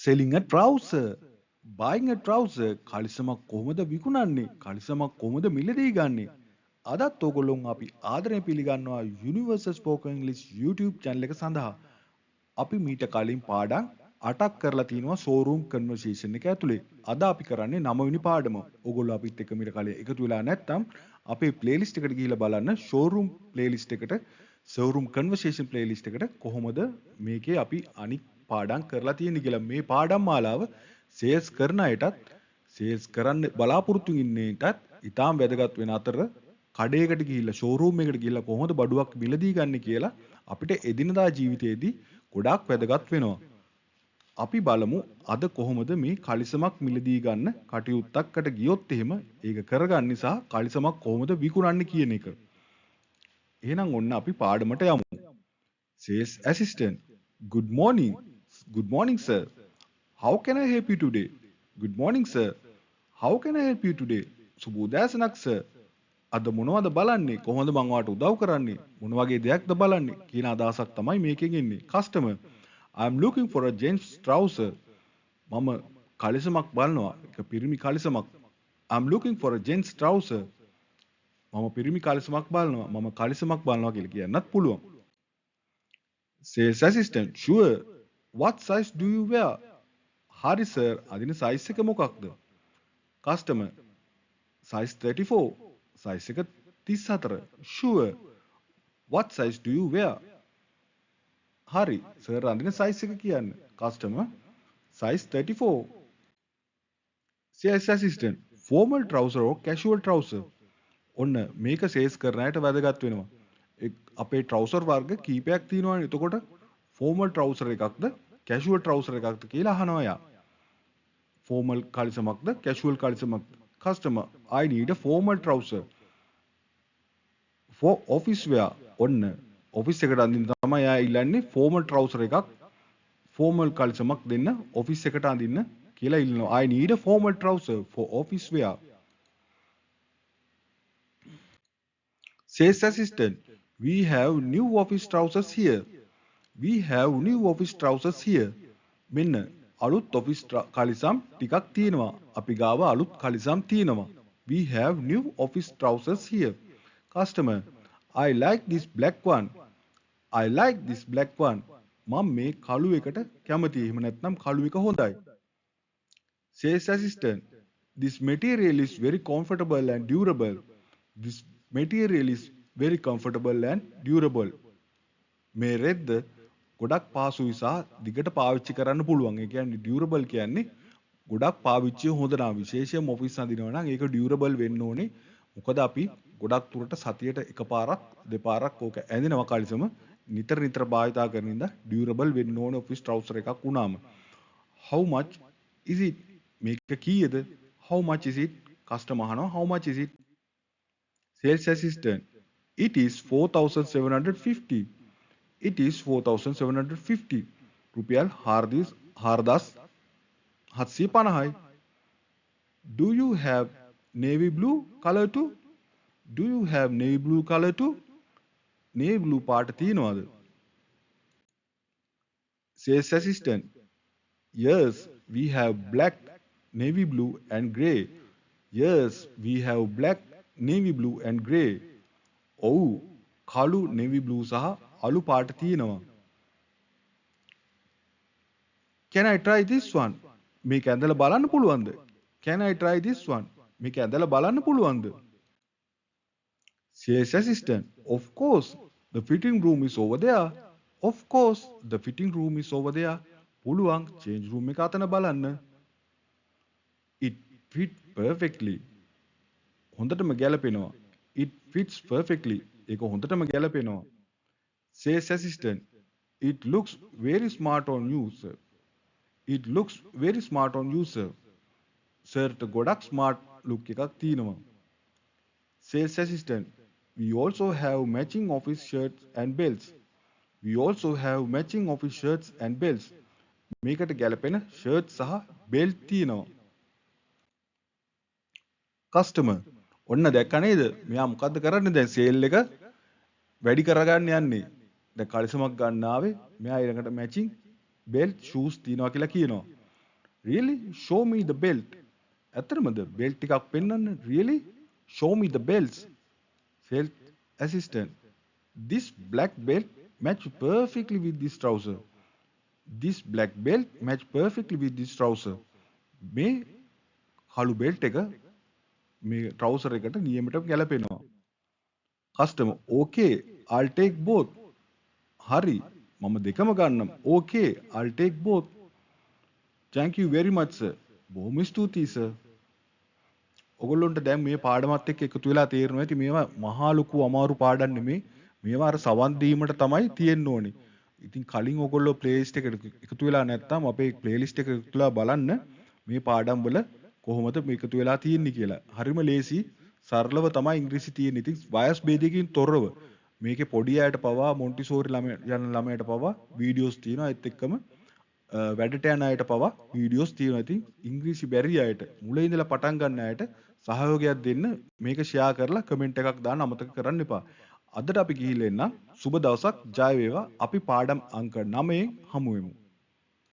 selling a trouser, buying a trouser, කලිසමක් කොහොමද විකුණන්නේ? කලිසමක් කොහොමද මිලදී ගන්නේ? අදත් ඔයගොල්ලෝ අපි ආදරයෙන් පිළිගන්නවා Universal Spoken English YouTube channel එක සඳහා. අපි මීට කලින් පාඩම් 8ක් කරලා තිනවා showroom conversation එක ඇතුලේ. අද අපි කරන්නේ 9 වෙනි පාඩම. ඔයගොල්ලෝ අපිත් එක්ක මීට කලින් එකතු වෙලා නැත්නම් අපේ playlist එකට ගිහිල්ලා බලන්න showroom playlist එකට showroom conversation playlist එකට කොහොමද මේකේ අපි අනික් පාඩම් කරලා තියෙන්නේ කියලා. මේ පාඩම් මාලාව sales කරන අයටත් sales කරන්න බලාපොරොත්තු ඉන්නේටත් ඉතාම වැදගත් වෙන අතර කඩේකට ගිහිල්ලා showroom එකට ගිහිල්ලා කොහොමද බඩුවක් මිලදී ගන්න කියලා අපිට එදිනදා ජීවිතේදී ගොඩාක් වැදගත් වෙනවා. අපි බලමු අද කොහොමද මේ කලිසමක් මිලදී ගන්න කටයුත්තකට ගියොත් එහෙම ඒක කරගන්න නිසා කලිසමක් කොහොමද විකුණන්නේ කියන එක. එහෙනම් ඔන්න අපි පාඩමට යමු. Sales assistant. Good morning. Good morning, sir. How can I help you today? Good morning, sir. How can I help you today? සුබ උදෑසනක් sir. අද මොනවද බලන්නේ? කොහොමද මම ඔයාලට උදව් කරන්නේ? මොන වගේ දෙයක්ද බලන්නේ? කියන අදහසක් තමයි මේකෙන් එන්නේ. Customer. I am looking for a gents trouser. මම කලිසමක් බලනවා. ඒක පිරිමි කලිසමක්. I am looking for a gents trouser. මම පිරිමි කලිසමක් බලනවා. මම කලිසමක් බලනවා කියලා කියන්නත් පුළුවන්. Sales assistant. Sure. What size do you wear? හරි sir. අදින size එක මොකක්ද? Customer. Size 34. Size එක 34. Sure. What size do you wear? හරි සර් අඳින size එක කියන්න. Customer. Size 34. Sales assistant. Formal trouser or casual trouser? ඔන්න මේක sales කරන අයට වැදගත් වෙනවා. අපේ trouser වර්ග කීපයක් තියෙනවානේ. එතකොට formal trouser එකක්ද casual trouser එකක්ද කියලා අහනවා යා. Formal කලිසමක්ද casual කලිසමක්ද? Customer. I need a formal trouser. For office wear. ඔන්න ඔෆිස් එකට අඳින්න තමයි යා ඉල්ලන්නේ formal trouser එකක්. formal කලිසමක් දෙන්න ඔෆිස් එකට අඳින්න කියලා ඉල්ලනවා. I need a formal trouser for office wear. Sales assistant. We have new office trousers here. We have new office trousers here. මෙන්න අලුත් ඔෆිස් කලිසම් ටිකක් තියෙනවා. අපි ගාව අලුත් කලිසම් තියෙනවා. We have new office trousers here. Customer. I like this black one. I like this black one. මම මේ කළු එකට කැමතියි. එහෙම නැත්නම් කළු එක හොඳයි. Sales assistant. This material is very comfortable and durable. This material is very comfortable and durable. මේ රෙද්ද ගොඩක් පාසුයි සහ දිගට පාවිච්චි කරන්න පුළුවන්. ඒ කියන්නේ durable කියන්නේ ගොඩක් පාවිච්චිය හොඳ නම් විශේෂයෙන්ම ඔෆිස් අඳිනවා නම් ඒක durable වෙන්න ඕනේ. මොකද අපි ගොඩක් දුරට සතියට එකපාරක් දෙපාරක් ඕක ඇඳිනවා කලිසම නිතර නිතර භාවිතා කරන ඉඳ durable වෙන්න ඕනේ ඔෆිස් trouser එකක් වුණාම. How much is it? මේක කීයද? How much is it? customer අහනවා how much is it? Sales assistant. It is 4750. It is 4750. රුපියල් 4750යි. Do you have navy blue color too? Do you have navy blue color too? navy blue පාට තියෙනවද? Sales assistant. Yes, we have black, navy blue and grey. Yes, we have black, navy blue and grey. ඔව් කළු navy blue සහ අලු පාට තියෙනවා. Can I try this one? මේක ඇඳලා බලන්න පුළුවන්ද? Can I try this one? මේක ඇඳලා බලන්න පුළුවන්ද? Sales assistant. Of course, the fitting room is over there. Of course, the fitting room is over there. පුළුවන් change room එක අතන බලන්න. It fit perfectly. හොඳටම ගැලපෙනවා. It fits perfectly. ඒක හොඳටම ගැලපෙනවා. Sales assistant. It looks very smart on you, sir. It looks very smart on you, sir. Sirට ගොඩක් smart look එකක් තියෙනවා. Sales assistant. We also have matching office shirts and belts. We also have matching office shirts and belts. මේකට ගැලපෙන shirt සහ belt තියෙනවා. Customer. ඔන්න දැක්ක නේද? මෙයා මොකද්ද කරන්නේ දැන් sale එක වැඩි කරගන්න යන්නේ. දැන් කලිසමක් ගන්න ආවේ. මෙයා ඊළඟට matching belt shoes තියනවා කියලා කියනවා. really show me the belt. ඇත්තටමද belt ටිකක් පෙන්වන්න. really show me the belts. Sales assistant, this black belt match perfectly with this trouser. This black belt match perfectly with this trouser. මේ කළු belt එක මේ trouser එකට නියමටම ගැලපෙනවා. customer, okay, I'll take both. හරි, මම දෙකම ගන්නම්. okay, I'll take both. thank you very much sir. බොහොම ස්තුතියි sir. ඔගොල්ලොන්ට දැන් මේ පාඩමත් එක්ක එකතු වෙලා තේරෙනවා ඇති මේවා මහා ලොකු අමාරු පාඩම් නෙමේ. මේවා අර සවන් දීමට තමයි තියෙන්න ඕනේ. ඉතින් කලින් ඔයගොල්ලෝ ප්ලේලිස්ට් එකට එකතු වෙලා නැත්නම් අපේ ප්ලේලිස්ට් එක එකතු වෙලා බලන්න මේ පාඩම් වල කොහොමද මේ එකතු වෙලා තියෙන්නේ කියලා. හරිම ලේසි සරලව තමයි ඉංග්‍රීසි තියෙන්නේ. ඉතින් වයස් ભેදයකින් තොරව මේකේ පොඩි අයට පවා මොන්ටිසෝරි යන ළමයට පවා වීඩියෝස් තියෙනවා. ඒත් එක්කම වැඩට යන අයට පවා වීඩියෝස් තියෙනවා. ඉතින් ඉංග්‍රීසි බැරි අයට මුලින් ඉඳලා පටන් ගන්න අයට සහයෝගයක් දෙන්න මේක ෂෙයා කරලා කමෙන්ට් එකක් දාන්න අමතක කරන්න එපා. අදට අපි ගිහිල්ලා එන්න. සුබ දවසක්. ජය වේවා. අපි පාඩම් අංක 9 හමු වෙමු.